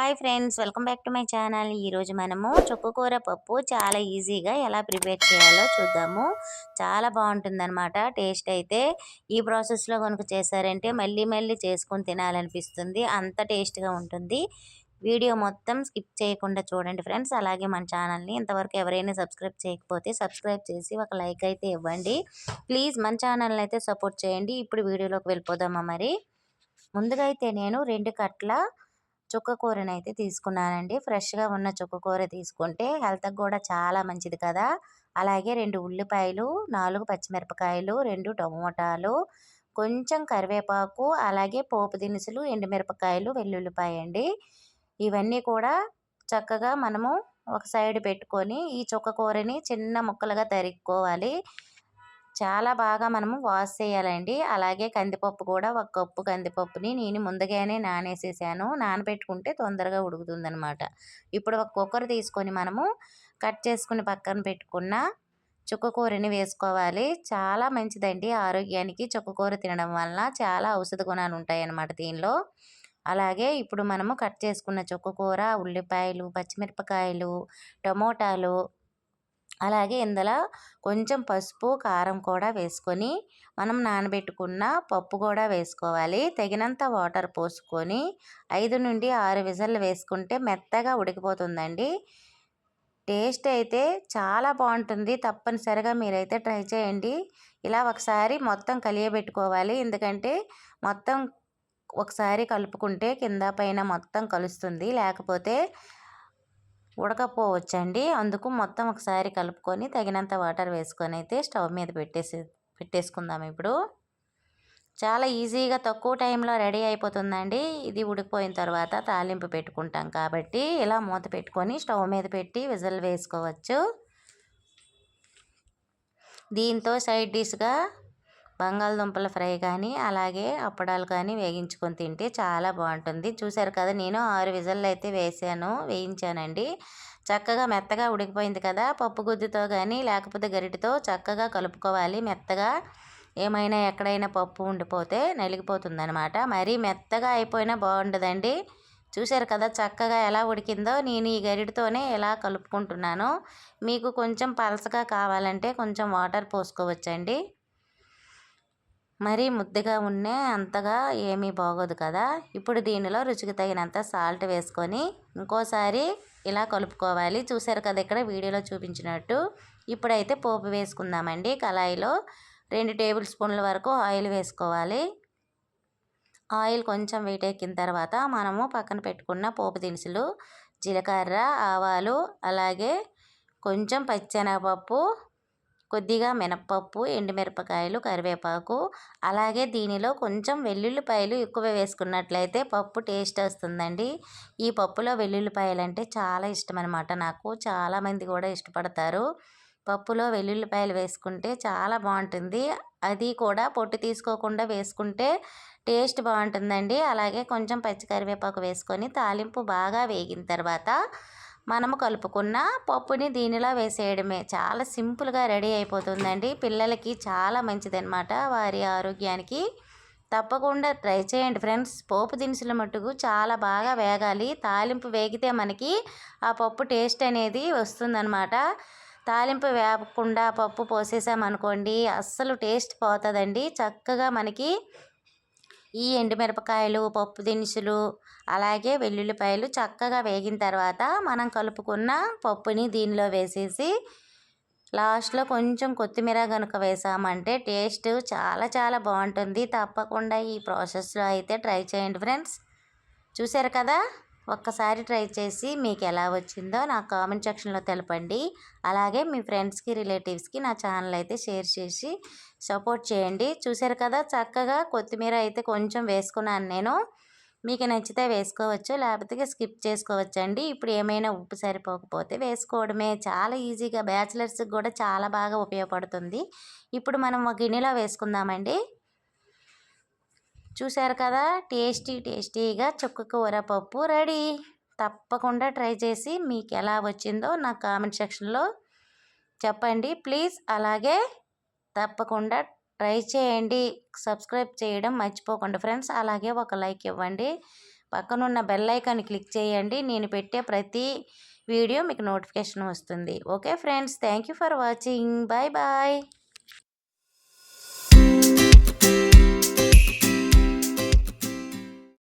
Hi friends, welcome back to my channel. ఈరోజు మనము చుక్కకూర పప్పు చాలా ఈజీగా ఎలా ప్రిపేర్ చేయాలో చూద్దాము. చాలా బాగుంటుందన్నమాట టేస్ట్ అయితే. ఈ ప్రాసెస్లో కనుక చేశారంటే మళ్ళీ మళ్ళీ చేసుకొని తినాలనిపిస్తుంది, అంత టేస్ట్గా ఉంటుంది. వీడియో మొత్తం స్కిప్ చేయకుండా చూడండి ఫ్రెండ్స్. అలాగే మన ఛానల్ని ఇంతవరకు ఎవరైనా సబ్స్క్రైబ్ చేయకపోతే సబ్స్క్రైబ్ చేసి ఒక లైక్ అయితే ఇవ్వండి ప్లీజ్. మన ఛానల్ని అయితే సపోర్ట్ చేయండి. ఇప్పుడు వీడియోలోకి వెళ్ళిపోదామా. మరి ముందుగా అయితే నేను 2 కట్ల చుక్క కూరనైతే తీసుకున్నానండి. ఫ్రెష్‌గా ఉన్న చుక్క కూర తీసుకుంటే హెల్త్‌కి కూడా చాలా మంచిది కదా! అలాగే 2 ఉల్లిపాయలు, 4 పచ్చిమిరపకాయలు, 2 టమోటాలు, కొంచెం కరివేపాకు, అలాగే పోపు దినుసులు, ఎండుమిరపకాయలు, వెల్లుల్లిపాయ అండి. ఇవన్నీ కూడా చక్కగా మనము ఒక సైడ్ పెట్టుకొని ఈ చుక్క కూరని చిన్న ముక్కలుగా తరుక్కోవాలి. చాలా బాగా మనము వాష్ చేయాలండి. అలాగే కందిపప్పు కూడా ఒక కప్పు కందిపప్పుని నేను ముందుగానే నానేసేసాను. నానబెట్టుకుంటే తొందరగా ఉడుకుతుందనమాట. ఇప్పుడు ఒక కుక్కర్ తీసుకొని మనము కట్ చేసుకుని పక్కన పెట్టుకున్న చుక్కకూరని వేసుకోవాలి. చాలా మంచిదండి ఆరోగ్యానికి. చుక్కకూర తినడం వలన చాలా ఔషధ గుణాలు ఉంటాయన్నమాట దీనిలో. అలాగే ఇప్పుడు మనము కట్ చేసుకున్న చుక్కకూర, ఉల్లిపాయలు, పచ్చిమిరపకాయలు, టమోటాలు, అలాగే ఇందులో కొంచెం పసుపు, కారం కూడా వేసుకొని మనం నానబెట్టుకున్న పప్పు కూడా వేసుకోవాలి. తగినంత వాటర్ పోసుకొని 5 నుండి 6 విజిల్లు వేసుకుంటే మెత్తగా ఉడికిపోతుందండి. టేస్ట్ అయితే చాలా బాగుంటుంది. తప్పనిసరిగా మీరైతే ట్రై చేయండి. ఇలా ఒకసారి మొత్తం కలియబెట్టుకోవాలి. ఎందుకంటే మొత్తం ఒకసారి కలుపుకుంటే కింద పైన మొత్తం కలుస్తుంది, లేకపోతే ఉడకపోవచ్చండి. అందుకు మొత్తం ఒకసారి కలుపుకొని తగినంత వాటర్ వేసుకొని అయితే స్టవ్ మీద పెట్టేసుకుందాం. ఇప్పుడు చాలా ఈజీగా తక్కువ టైంలో రెడీ అయిపోతుందండి. ఇది ఉడికిపోయిన తర్వాత తాలింపు పెట్టుకుంటాం కాబట్టి ఇలా మూత పెట్టుకొని స్టవ్ మీద పెట్టి విజిల్ వేసుకోవచ్చు. దీంతో సైడ్ డిష్గా బంగాళదుంపల ఫ్రై కానీ, అలాగే అప్పడాలు కానీ వేగించుకొని తింటే చాలా బాగుంటుంది. చూసారు కదా, నేను 6 విజిల్లు అయితే వేయించానండి. చక్కగా మెత్తగా ఉడికిపోయింది కదా. పప్పు గుత్తితో కానీ లేకపోతే గరిటెతో చక్కగా కలుపుకోవాలి. మెత్తగా ఏమైనా ఎక్కడైనా పప్పు ఉండిపోతే నలిగిపోతుందనమాట. మరీ మెత్తగా అయిపోయినా బాగుండదండి. చూసారు కదా చక్కగా ఎలా ఉడికిందో. నేను ఈ గరిటెతోనే ఎలా కలుపుకుంటున్నాను. మీకు కొంచెం పలసగా కావాలంటే కొంచెం వాటర్ పోసుకోవచ్చండి. మరీ ముద్దగా ఉంటే అంతగా ఏమీ బాగోదు కదా. ఇప్పుడు దీనిలో రుచికి తగినంత సాల్ట్ వేసుకొని ఇంకోసారి ఇలా కలుపుకోవాలి. చూసారు కదా ఇక్కడ వీడియోలో చూపించినట్టు. ఇప్పుడైతే పోపు వేసుకుందామండి. కళాయిలో 2 టేబుల్ స్పూన్ల వరకు ఆయిల్ వేసుకోవాలి. ఆయిల్ కొంచెం వేడెక్కిన తర్వాత మనము పక్కన పెట్టుకున్న పోపు దినుసులు, జీలకర్ర, ఆవాలు, అలాగే కొంచెం పచ్చెనగపప్పు, కొద్దిగా మినప్పప్పు, ఎండుమిరపకాయలు, కరివేపాకు, అలాగే దీనిలో కొంచెం వెల్లుల్లిపాయలు ఎక్కువ వేసుకున్నట్లయితే పప్పు టేస్ట్ వస్తుందండి. ఈ పప్పులో వెల్లుల్లిపాయలు అంటే చాలా ఇష్టం అనమాట నాకు. చాలామంది కూడా ఇష్టపడతారు. పప్పులో వెల్లుల్లిపాయలు వేసుకుంటే చాలా బాగుంటుంది. అది కూడా పొట్టు తీసుకోకుండా వేసుకుంటే టేస్ట్ బాగుంటుందండి. అలాగే కొంచెం పచ్చి కరివేపాకు వేసుకొని తాలింపు బాగా వేగిన తర్వాత మనము కలుపుకున్న పప్పుని దీనిలో వేసేయడమే. చాలా సింపుల్గా రెడీ అయిపోతుందండి. పిల్లలకి చాలా మంచిదన్నమాట, వారి ఆరోగ్యానికి. తప్పకుండా ట్రై చేయండి ఫ్రెండ్స్. పోపు దినుసుల మట్టుకు చాలా బాగా వేగాలి. తాలింపు వేగితే మనకి ఆ పప్పు టేస్ట్ అనేది వస్తుందన్నమాట. తాలింపు వేపకుండా పప్పు పోసేసామనుకోండి అస్సలు టేస్ట్ పోతుందండి. చక్కగా మనకి ఈ ఎండుమిరపకాయలు, పప్పు దినుసులు, అలాగే వెల్లుల్లిపాయలు చక్కగా వేగిన తర్వాత మనం కలుపుకున్న పప్పుని దీనిలో వేసేసి లాస్ట్లో కొంచెం కొత్తిమీర కనుక వేసామంటే టేస్ట్ చాలా చాలా బాగుంటుంది. తప్పకుండా ఈ ప్రాసెస్లో అయితే ట్రై చేయండి ఫ్రెండ్స్. చూసారు కదా, ఒక్కసారి ట్రై చేసి మీకు ఎలా వచ్చిందో నాకు కామెంట్ సెక్షన్లో తెలపండి. అలాగే మీ ఫ్రెండ్స్కి, రిలేటివ్స్కి నా ఛానల్ అయితే షేర్ చేసి సపోర్ట్ చేయండి. చూసారు కదా చక్కగా కొత్తిమీర అయితే కొంచెం వేసుకున్నాను నేను. మీకు నచ్చితే వేసుకోవచ్చు, లేకపోతే స్కిప్ చేసుకోవచ్చండి. ఇప్పుడు ఏమైనా ఉప్పు సరిపోకపోతే వేసుకోవడమే. చాలా ఈజీగా బ్యాచిలర్స్కి కూడా చాలా బాగా ఉపయోగపడుతుంది. ఇప్పుడు మనం ఒక గిన్నెలో వేసుకుందామండి. చూసారు కదా, టేస్టీగా చుక్కకూర పప్పు రెడీ. తప్పకుండా ట్రై చేసి మీకు ఎలా వచ్చిందో నాకు కామెంట్ సెక్షన్లో చెప్పండి ప్లీజ్. అలాగే తప్పకుండా ట్రై చేయండి. సబ్స్క్రైబ్ చేయడం మర్చిపోకండి ఫ్రెండ్స్. అలాగే ఒక లైక్ ఇవ్వండి. పక్కనున్న బెల్ ఐకాన్ని క్లిక్ చేయండి. నేను పెట్టే ప్రతి వీడియో మీకు నోటిఫికేషన్ వస్తుంది. Okay friends, thank you for watching. Bye bye.